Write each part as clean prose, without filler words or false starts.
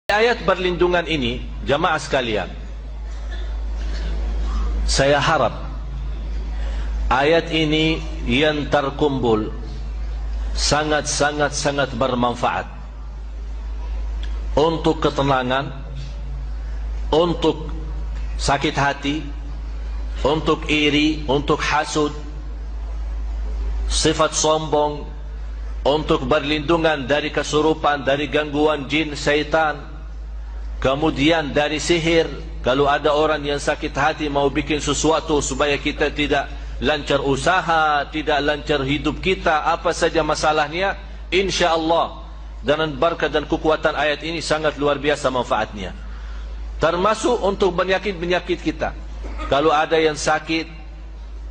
Ayat perlindungan ini, jamaah sekalian, saya harap ayat ini yang terkumpul sangat bermanfaat untuk ketenangan, untuk sakit hati, untuk iri, untuk hasud, sifat sombong, untuk berlindungan dari kesurupan, dari gangguan jin, syaitan, kemudian dari sihir. Kalau ada orang yang sakit hati mau bikin sesuatu supaya kita tidak lancar usaha, tidak lancar hidup kita, apa saja masalahnya, insya-Allah dengan berkat dan kekuatan ayat ini sangat luar biasa manfaatnya. Termasuk untuk penyakit-penyakit kita. Kalau ada yang sakit,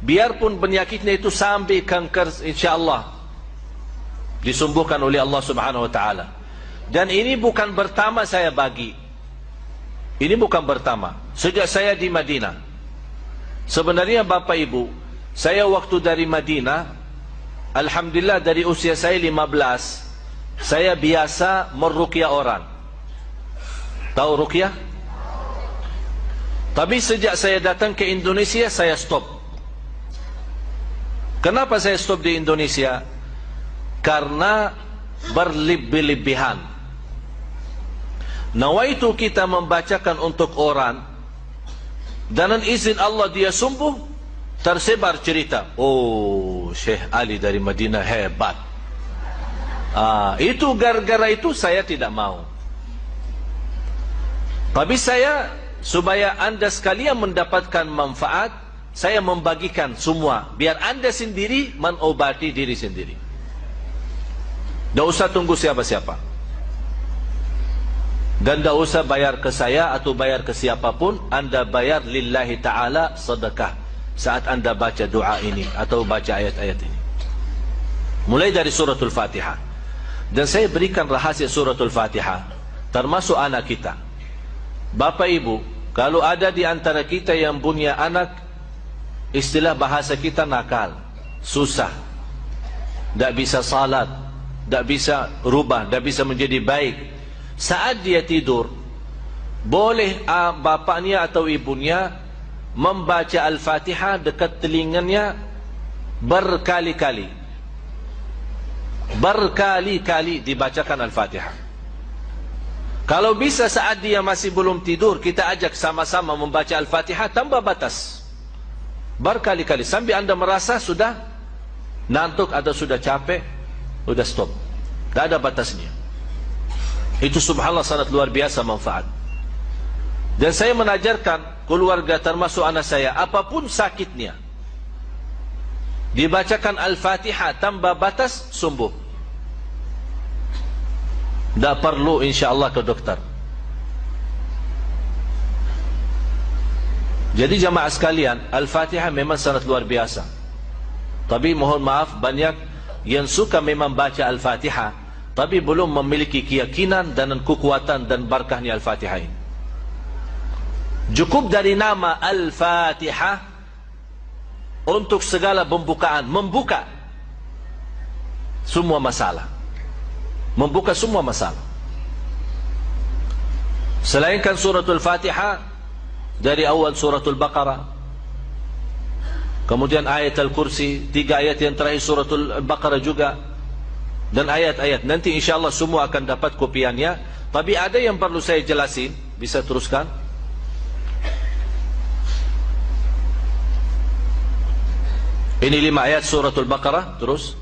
biarpun penyakitnya itu sampai kanker, insya-Allah disembuhkan oleh Allah Subhanahu wa taala. Dan ini bukan pertama saya bagi. Ini bukan pertama. Sejak saya di Madinah. Sebenarnya Bapak Ibu, saya waktu dari Madinah, alhamdulillah dari usia saya 15, saya biasa meruqyah orang. Tahu ruqyah? Tapi sejak saya datang ke Indonesia, saya stop. Kenapa saya stop di Indonesia? Karena berlebih-lebihan. Nawaitu kita membacakan untuk orang, dan dengan izin Allah dia sembuh, tersebar cerita, oh Syekh Ali dari Madinah hebat. Itu gara-gara itu saya tidak mau. Tapi saya, supaya anda sekalian mendapatkan manfaat, saya membagikan semua, biar anda sendiri mengobati diri sendiri. Tidak usah tunggu siapa-siapa. Dan tidak usah bayar ke saya atau bayar ke siapapun. Anda bayar lillahi ta'ala sedekah saat anda baca doa ini atau baca ayat-ayat ini. Mulai dari suratul Fatihah. Dan saya berikan rahasia suratul Fatihah, termasuk anak kita. Bapak Ibu, kalau ada di antara kita yang punya anak, istilah bahasa kita nakal, susah, tidak bisa salat, tidak bisa rubah, tidak bisa menjadi baik. Saat dia tidur, boleh bapaknya atau ibunya membaca Al-Fatihah dekat telinganya berkali-kali. Berkali-kali dibacakan Al-Fatihah. Kalau bisa saat dia masih belum tidur, kita ajak sama-sama membaca Al-Fatihah tanpa batas. Berkali-kali, sampai anda merasa sudah ngantuk atau sudah capek, sudah stop. Tidak ada batasnya. Itu subhanallah sangat luar biasa manfaat. Dan saya menajarkan keluarga termasuk anak saya, apapun sakitnya, dibacakan Al-Fatihah tanpa batas, sembuh. Tidak perlu insya-Allah ke dokter. Jadi jamaah sekalian, Al-Fatihah memang sangat luar biasa. Tapi mohon maaf, banyak yang suka memang baca Al-Fatihah, tapi belum memiliki keyakinan dan kekuatan dan barakahnya Al-Fatihah ini. Cukup dari nama Al-Fatihah untuk segala pembukaan, membuka semua masalah. Membuka semua masalah. Selainkan suratul Fatihah, dari awal suratul Baqarah, kemudian ayat Al-Kursi, 3 ayat yang terakhir suratul Baqarah juga, dan ayat-ayat nanti insyaAllah semua akan dapat kopiannya. Tapi ada yang perlu saya jelasin. Bisa teruskan? Ini 5 ayat suratul Baqarah. Terus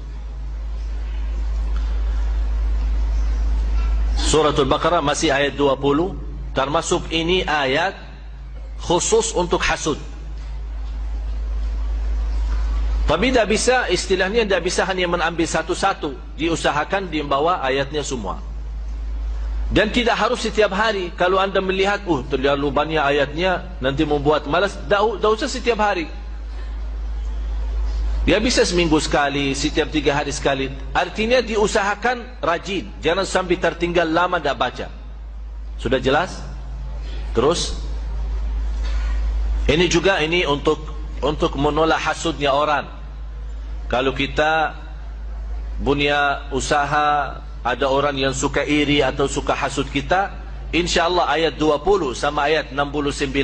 suratul Baqarah masih ayat 20. Termasuk ini ayat khusus untuk hasud. Tapi tidak bisa, istilahnya tidak bisa hanya mengambil satu-satu. Diusahakan dibawa ayatnya semua. Dan tidak harus setiap hari. Kalau anda melihat, terlalu banyak ayatnya, nanti membuat malas, tidak usah setiap hari. Dia bisa seminggu sekali, setiap 3 hari sekali. Artinya diusahakan rajin. Jangan sampai tertinggal lama tidak baca. Sudah jelas? Terus ini juga ini untuk menolak hasudnya orang. Kalau kita punya usaha, ada orang yang suka iri atau suka hasud kita, InsyaAllah ayat 20 sama ayat 69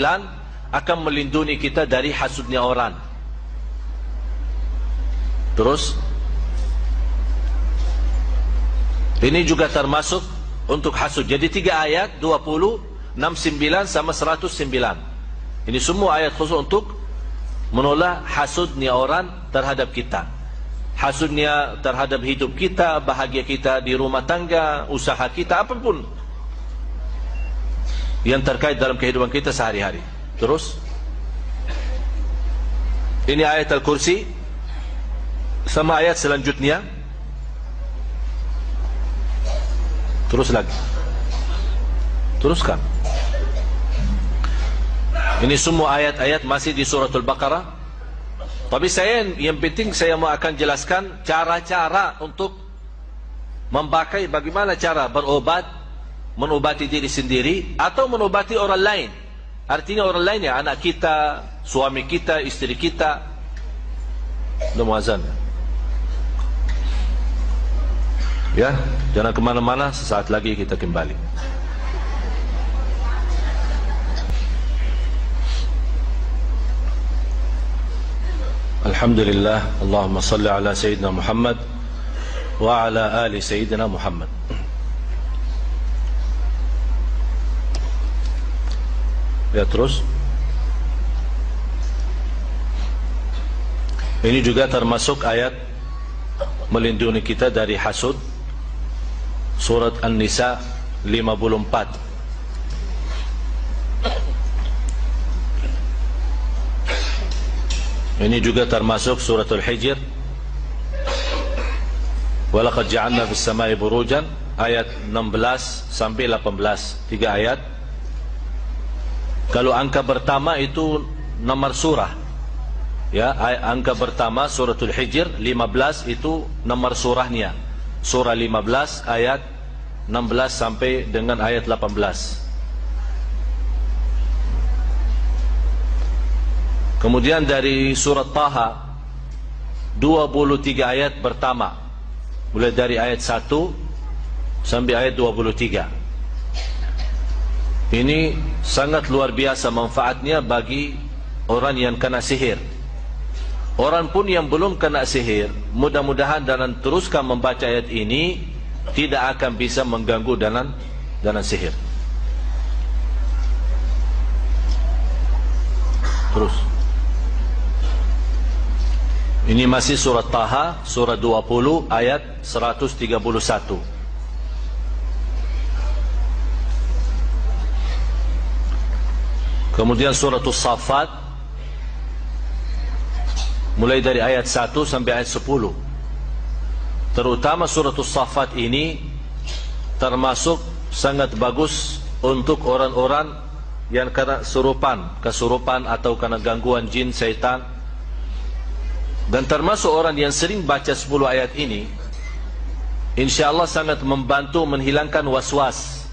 akan melindungi kita dari hasudnya orang. Terus ini juga termasuk untuk hasud. Jadi 3 ayat, 20, 69 sama 109. Ini semua ayat khusus untuk menolak hasudnya orang terhadap kita. Hasudnya terhadap hidup kita, bahagia kita di rumah tangga, usaha kita, apapun yang terkait dalam kehidupan kita sehari-hari. Terus ini ayat Al-Kursi sama ayat selanjutnya. Terus lagi. Teruskan. Ini semua ayat-ayat masih di suratul Baqarah. Tapi yang penting saya mau akan jelaskan cara-cara untuk memakai, bagaimana cara berobat, menobati diri sendiri atau menobati orang lain. Artinya orang lain ya, anak kita, suami kita, istri kita. Udah mau azan ya, jangan kemana-mana, sesaat lagi kita kembali. Alhamdulillah, Allahumma salli ala Sayyidina Muhammad wa ala ali Sayyidina Muhammad. Ya, terus ini juga termasuk ayat melindungi kita dari hasud, surat An-Nisa 54. Ini juga termasuk suratul Hijr, walaqad ja'alna fis samai burujan, ayat 16 sampai 18, 3 ayat. Kalau angka pertama itu nomor surah, ya, angka pertama suratul Hijr 15 itu nomor surahnya, surah 15 ayat 16 sampai dengan ayat 18. Kemudian dari surat Taha 23 ayat pertama, mulai dari ayat 1 sampai ayat 23. Ini sangat luar biasa manfaatnya bagi orang yang kena sihir. Orang pun yang belum kena sihir, mudah-mudahan dan teruskan membaca ayat ini, tidak akan bisa mengganggu dengan sihir. Terus ini masih surat Taha, surat 20 ayat 131. Kemudian surat As-Saffat mulai dari ayat 1 sampai ayat 10. Terutama surat As-Saffat ini termasuk sangat bagus untuk orang-orang yang kena kesurupan atau kena gangguan jin, syaitan. Dan termasuk orang yang sering baca 10 ayat ini, InsyaAllah sangat membantu menghilangkan was-was.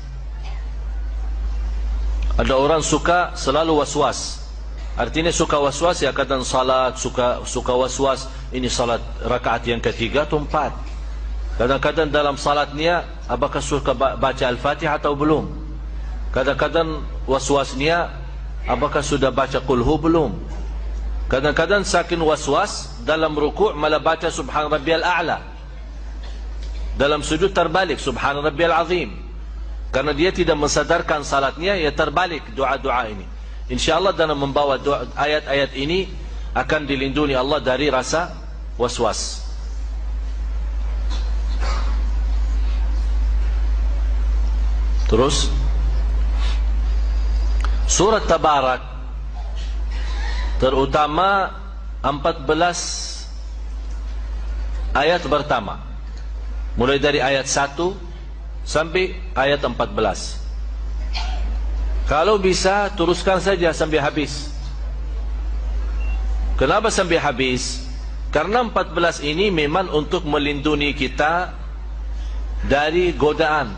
Ada orang suka selalu was-was. Artinya suka was-was, ya kadang salat suka was-was, ini salat rakaat yang ketiga atau 4. Kadang-kadang dalam salatnya apakah suka baca Al-Fatihah atau belum. Kadang-kadang was-wasnya apakah sudah baca Qul Hu belum. Kadang-kadang saking was-was dalam ruku' malah baca Subhan Rabbiyal A'la, dalam sujud terbalik Subhan Rabbiyal Azim, karena dia tidak mensadarkan salatnya, ya terbalik doa-doa ini. InsyaAllah dalam membawa ayat-ayat ini akan dilindungi Allah dari rasa was-was. Terus surat Tabarak, terutama 14 ayat pertama, mulai dari ayat 1 sampai ayat 14. Kalau bisa teruskan saja sampai habis. Kenapa sampai habis? Karena 14 ini memang untuk melindungi kita dari godaan,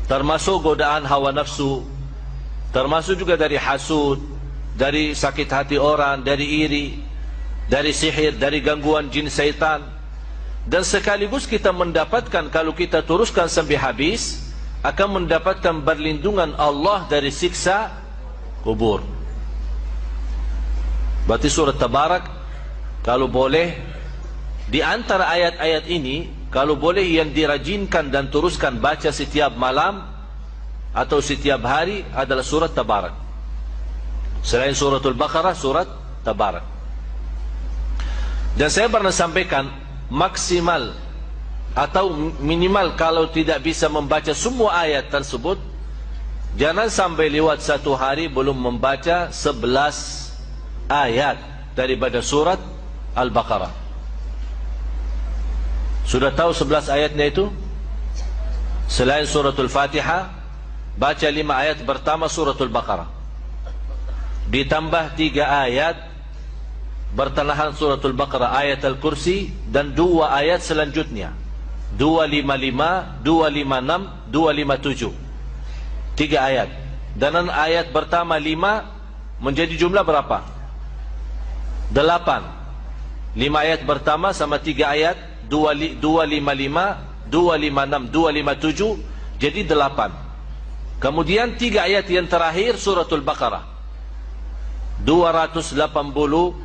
termasuk godaan hawa nafsu, termasuk juga dari hasud, dari sakit hati orang, dari iri, dari sihir, dari gangguan jin syaitan. Dan sekaligus kita mendapatkan, kalau kita teruskan sampai habis, akan mendapatkan perlindungan Allah dari siksa kubur. Berarti surat Tabarak, kalau boleh di antara ayat-ayat ini, kalau boleh yang dirajinkan dan teruskan baca setiap malam atau setiap hari adalah surat Tabarak. Selain suratul Baqarah, surat Tabarak. Dan saya pernah sampaikan, maksimal atau minimal kalau tidak bisa membaca semua ayat tersebut, jangan sampai lewat satu hari belum membaca 11 ayat daripada surat Al-Baqarah. Sudah tahu 11 ayatnya itu? Selain suratul Fatihah, baca 5 ayat pertama suratul Baqarah, ditambah 3 ayat bertengahan suratul Baqarah, ayat Al-Kursi, dan 2 ayat selanjutnya, 255, 256, 257, 3 ayat. Dan ayat pertama 5 menjadi jumlah berapa? 8. 5 ayat pertama sama 3 ayat, 255, 256, 257, jadi 8. Kemudian 3 ayat yang terakhir suratul Baqarah, 284,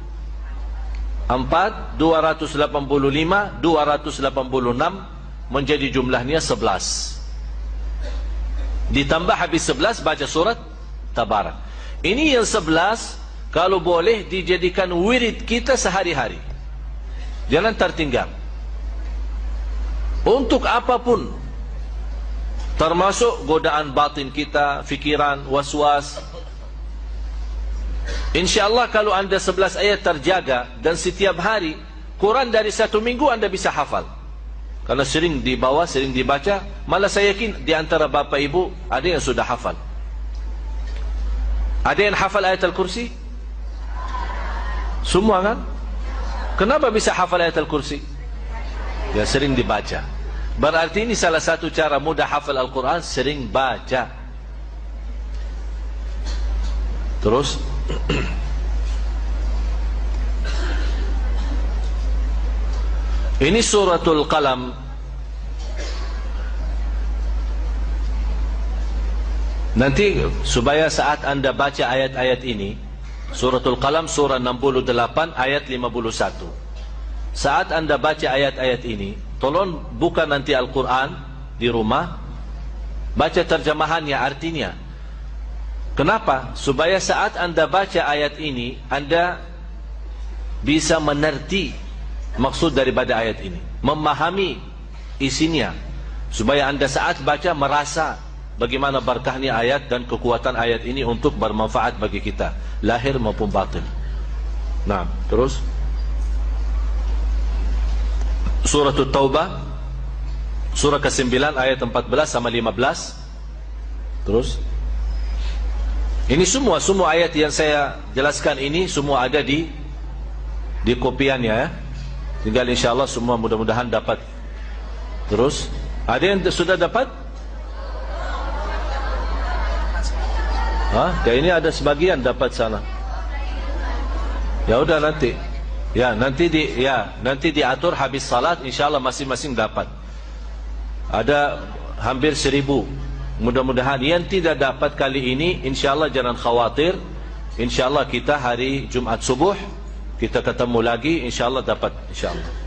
285, 286, menjadi jumlahnya 11. Ditambah habis 11 baca surat Tabarak. Ini yang 11 kalau boleh dijadikan wirid kita sehari-hari, jangan tertinggal. Untuk apapun, termasuk godaan batin kita, fikiran, waswas. InsyaAllah kalau anda 11 ayat terjaga dan setiap hari, Quran dari 1 minggu anda bisa hafal. Karena sering dibawa, sering dibaca. Malah saya yakin di antara bapa ibu ada yang sudah hafal. Ada yang hafal ayat Al-Kursi? Semua kan? Kenapa bisa hafal ayat Al-Kursi? Ya, sering dibaca. Berarti ini salah satu cara mudah hafal Al-Quran, sering baca. Terus ini suratul Qalam. Nanti supaya saat anda baca ayat-ayat ini, suratul Qalam surah 68 ayat 51. Saat anda baca ayat-ayat ini, tolong buka nanti Al-Quran di rumah, baca terjemahannya, artinya. Kenapa? Supaya saat anda baca ayat ini, anda bisa mengerti maksud daripada ayat ini, memahami isinya, supaya anda saat baca merasa bagaimana berkahnya ayat dan kekuatan ayat ini untuk bermanfaat bagi kita, lahir maupun batin. Nah, terus surah At-Taubah, surah ke-9 ayat 14 sama 15. Terus ini semua ayat yang saya jelaskan ini semua ada di kopiannya ya. Tinggal insyaAllah semua mudah-mudahan dapat. Terus ada yang sudah dapat? Kayak ini ada sebagian dapat sana. Ya udah nanti. Ya nanti diatur habis salat insyaallah masing-masing dapat. Ada hampir 1000. Mudah-mudahan yang tidak dapat kali ini insyaallah jangan khawatir. Insyaallah kita hari Jumat subuh kita ketemu lagi, insyaallah dapat insyaallah.